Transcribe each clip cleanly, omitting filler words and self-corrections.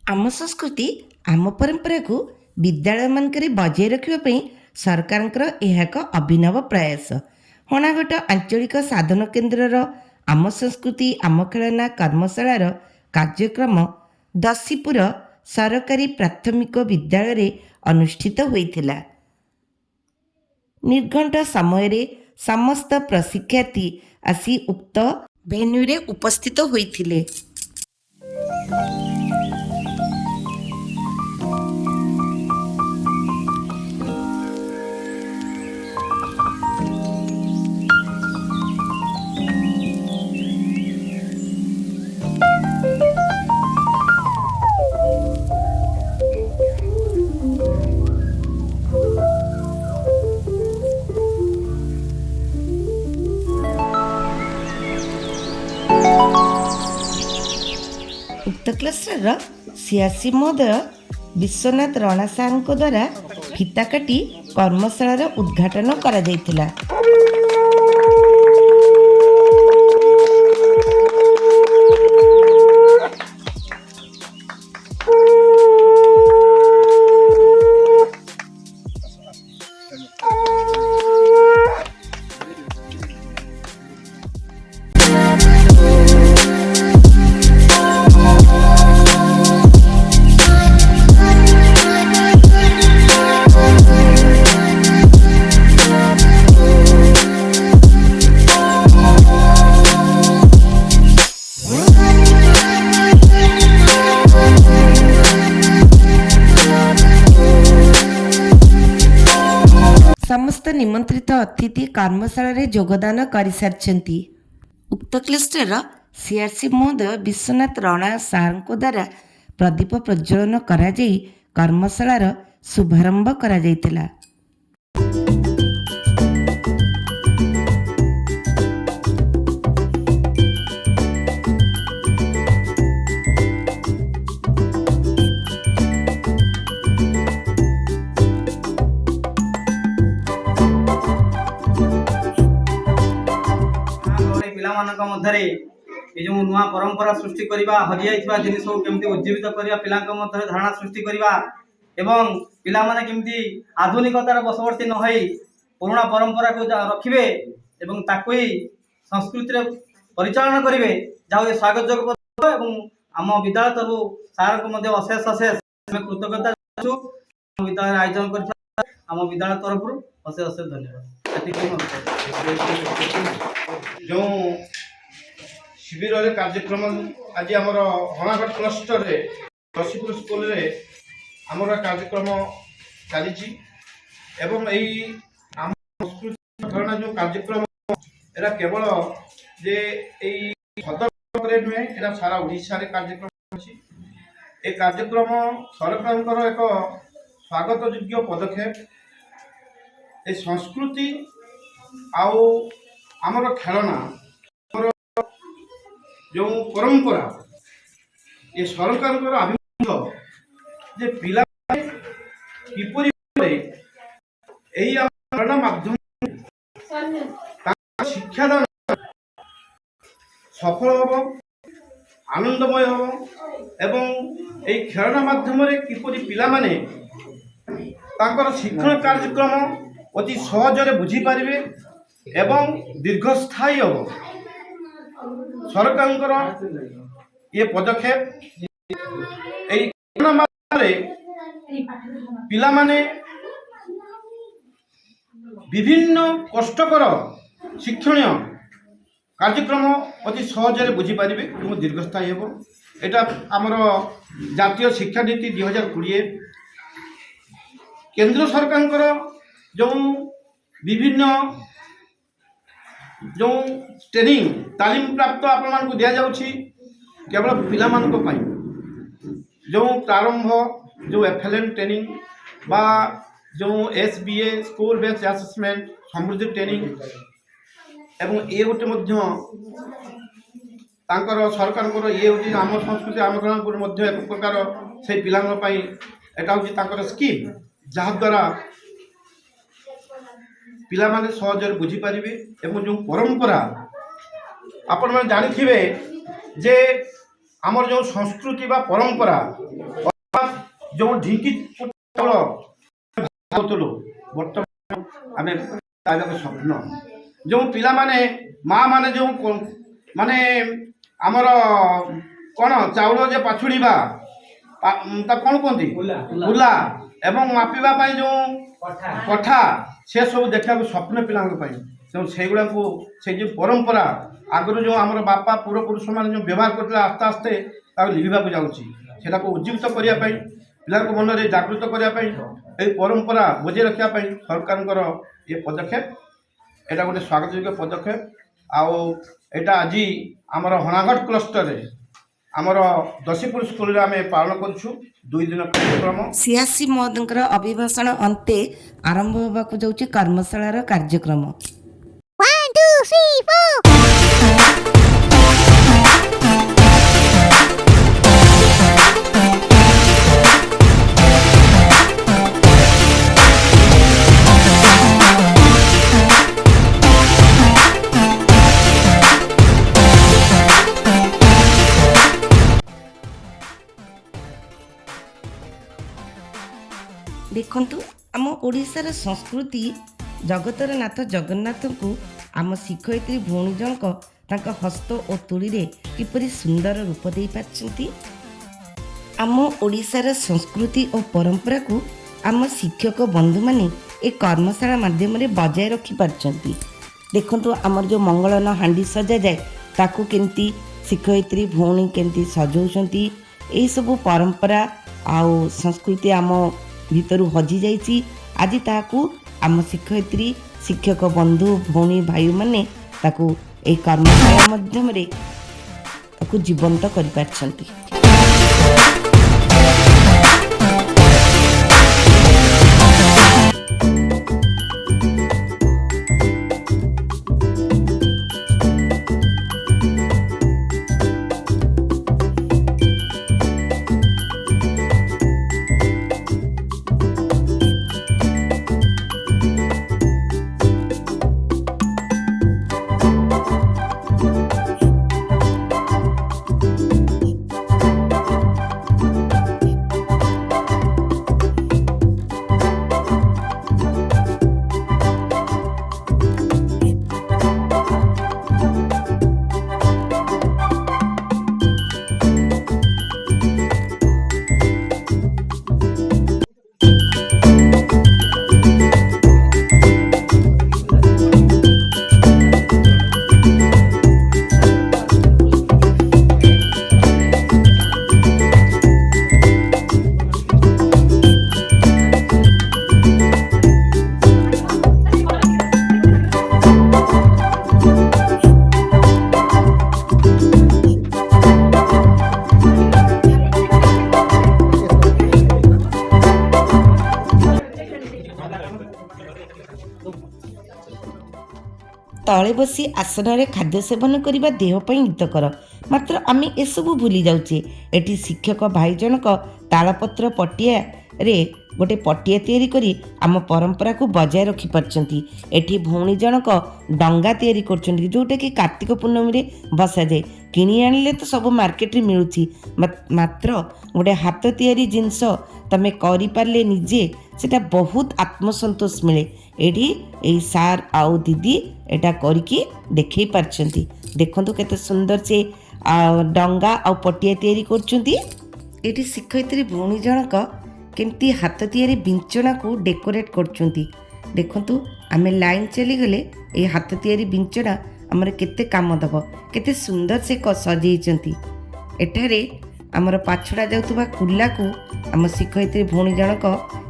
आम संस्कृति आम परंपरा को विद्यालय मानक बजाय रखापी सरकार एक अभिनव प्रयास। हणागट आंचलिक साधन केन्द्र आम संस्कृति आम खेलना कर्मशालार कार्यक्रम दसीपुर सरकारी प्राथमिक विद्यालय अनुष्ठित होइथिला। निर्घंट समय समस्त प्रशिक्षार्थी आसी उक्त वेन्यू रे उपस्थित होइथिले। उक्त क्लस्टर सीआरसी महोदय विश्वनाथ रणा सार द्वारा फिता काटी कर्मशालार उद्घाटन करा जायतिला। समस्त निमंत्रित अतिथि कर्मशाला योगदान कर सारी। उक्त क्लस्टर सीआरसी महोदय विश्वनाथ रणा सार द्वारा प्रदीप प्रज्वलन करा जाई कर्मशालार शुभारंभ करा जायतिला। मध्य जो नुआ परंपरा सृष्टि करवा हजि जाइथिबा जिनिस को केमती उज्जीवित करवा पिलांक मध्य धारणा सृष्टि करवा एवं पिला माने केमती आधुनिकतार बसवर्ती न होई पुराना परंपरा को रखिबे एवं ताकू ही संस्कृति परिचालन करेंगे जहाँ स्वागत जोग एवं आम विद्यालय तरफ सार को मध्य अशेष अशेष कृतज्ञता विद्यालय आयोजन कर आम विद्यालय तरफ अशेष अशेष धन्यवाद। जो शिविर कार्यक्रम आज आमर हणागढ़ क्लस्टर दसीपुर स्कूल रे आमर कार्यक्रम चली एवं यही आम संस्कृति खेलना जो कार्यक्रम एरा केवल जे भद्रक नुहे एरा सारा ओडिशा रे कार्यक्रम अछि। ए कार्यक्रम सरकार एक स्वागत योग्य पदक्षेप। ए संस्कृति आउ आमर खेलना जो परंपरा ये सरकार आभिमुख्य जे पिला किपरि खेलना माध्यम शिक्षादान सफल हम आनंदमय हम एवं यही खेलना माध्यम किपरि पिला माने तांकर शिक्षण कार्यक्रम अति सहजरे बुझी पारिबे एवं दीर्घस्थायी हम। सरकार ये पदक्षेप पिला माने विभिन्न कष्टकर शिक्षण कार्यक्रम अति सहजरे बुझी पारिबे एवं दीर्घस्थायी हम। एटा आमर जातीय शिक्षा नीति 2020 केंद्र सरकार जो विभिन्न जो ट्रेनिंग तालीम प्राप्त आपण मान को दिया जाउछि केवल पिला मान को पाई जो प्रारंभ जो एफएलएन ट्रेनिंग बा जो एसबीए स्कूल बेस्ड असेसमेंट समृद्धि ट्रेनिंग एवं ये गोटे मध्य तांकर सरकार को ये होची आम संस्कृति आम ग्रहण मध्य एक प्रकार से पिलांग पाई एटा होची तांकर स्कीम जहाँ द्वारा पिला माने सहजरे बुझी पारिबे एवं जो परंपरा आपण माने जानिथिबे जे आमर जो संस्कृति बा परंपरा जो ढिंकी चाउल खाऊलु बर्तमान आम पाइबा स्वप्न जो पिला माने माँ माने जो माने आमर कौन चाउल जे पाछुड़ीबा कौन कहती उला एवं मापिबा जो कठा से सब देखा स्वप्न पिला से जो परंपरा आगु जो आम बापा पूर्वपुरुष मैंने जो व्यवहार करते आस्ते आस्ते लिभा जाऊँगा उज्जीवित करने पिला मन में जागृत करने परंपरा बजे रखापी सरकार ये पदक्षेप यहाँ गोटे स्वागत योग्य पदक्षेप आटा आज आमर हणागढ़ क्लस्टर आमर दशीपुर स्कूल आम पालन करुँ 2 दिन कार्यक्रम सियासी महोदय अभिभाषण अंते आरंभ होगा जाऊँगी कर्मशालार कार्यक्रम। 1 2 3 4 देखंतु आम ओडिशार संस्कृति जगतर नाथ जगन्नाथ को आम शिक्षयित्री भौणी जनक तांका हस्त और तुली रे किपरि सुंदर रूप दे पारछंती। आम ओडिशार संस्कृति और परंपरा को आम शिक्षक बंधु माने ए कर्मशाला माध्यम रे बजाय रखी पारछंती। देखंतु आमर जो मंगलन हांडी सजा जाए ताकू केंती शिक्षयित्री भौणी केंती सजौछंती। ए सब परंपरा आउ संस्कृति आम भितर हजि जाइछि। आज ताकू आम शिक्षयित्री शिक्षक बंधु भौणी भाई माने ताकू ए कर्मशाला माध्यम रे ताकू जीवंत करि पारछंती। तले बसी आसन खाद्य सेवन करने देहपाई हितकर मात्र आम एसबू भूली जाऊे। एटी शिक्षक भाई जनक तालपत्र पटिया रे गोटे पटिया तैयारी करी आम परंपरा को बजाय रखी पारछंती। एठी भौणी जनक डंगा तैयारी करछंती जोटा कि कार्तिक पूर्णमी रे बसा जाए। किणी आनिले तो सब मार्केट रे मिलुची मात्र गोटे हाथ तैयारी जिनस तमे करि पारले निजे सेटा बहुत आत्मसंतोष मिले। एठी ए सार आउ दीदी एटा करिकी देखै पारछंती। देखंतु केते सुंदर से डंगा आ पटिया तैयारी करछंती। एठी शिक्षयित्री भौणी जनक केमती हाथ तैयारी बिंचना को डेकोरेट करछंती। देखंतु आमे लाइन चली गले ए हाथ तैयारी बिंचना हमर केते काम दब केते सुंदर से सजेइछंती। एठारे हमर पाछड़ा जाउतबा कुल्ला को आम शिक्षयित्री भौणी जनक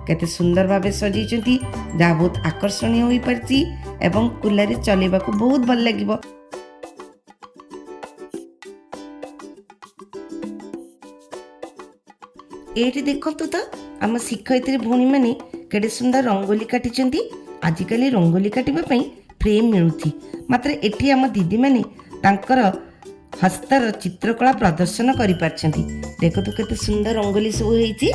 केते सुंदर भावे सजेइछंती जा बहुत आकर्षणीय होई परछि एवं कुल्ला रे चलेबा को बहुत भल लागिबो। एठी देखंतु तो आम शिक्षयित्री भौणी माने केडे सुंदर रंगोली काटिचंती। आजिकाली रंगोली काटिबा पई फ्रेम मिलुची मात्र एठी आम दीदी माने तांकर हस्तर चित्रकला प्रदर्शन करि पारछंती। देखंतु केते सुंदर रंगोली सब होईची।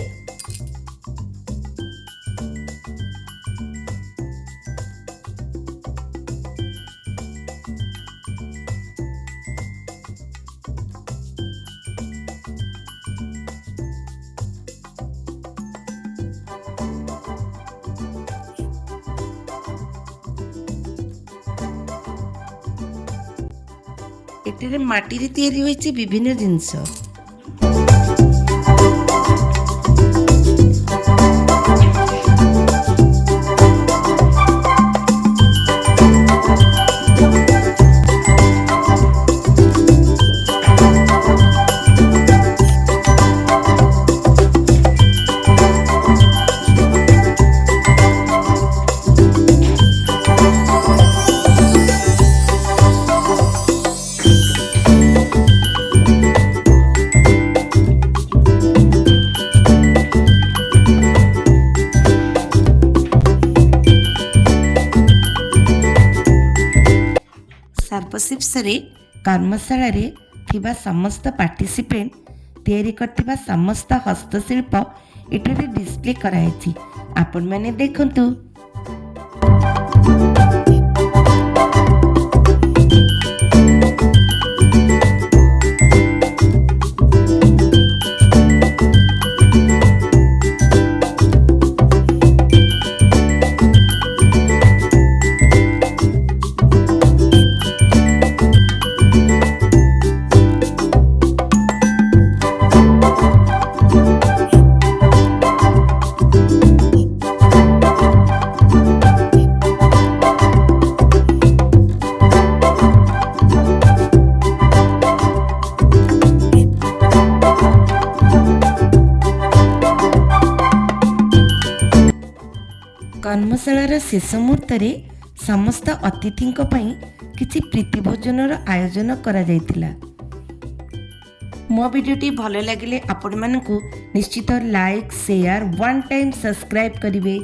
ଏଠାରେ ମାଟିରେ ତିଆରି ହୋଇଛି ବିଭିନ୍ନ ଜିନିଷ। ସର୍ବଶିର୍ଷରେ କର୍ମଶାଳାରେ ଥିବା ସମସ୍ତ ପାର୍ଟିସିପେଣ୍ଟ ତିଆରି କରିଥିବା ସମସ୍ତ ହସ୍ତଶିଳ୍ପ ଏଠାରେ ଡିସ୍ପ୍ଲେ କରାଯାଇଛି। ଆପଣମାନେ ଦେଖନ୍ତୁ। କର୍ମଶାଳାର ଶେଷ ମୁହୂର୍ତ୍ତରେ ସମସ୍ତ ଅତିଥିଙ୍କ ପାଇଁ କିଛି ପ୍ରୀତି ଭୋଜନର ଆୟୋଜନ କରାଯାଇଥିଲା। ମୋ ଭିଡ଼ିଓଟି ଭଲ ଲାଗିଲେ ଆପଣମାନଙ୍କୁ ନିଶ୍ଚିତ like, share, one time subscribe କରିବେ।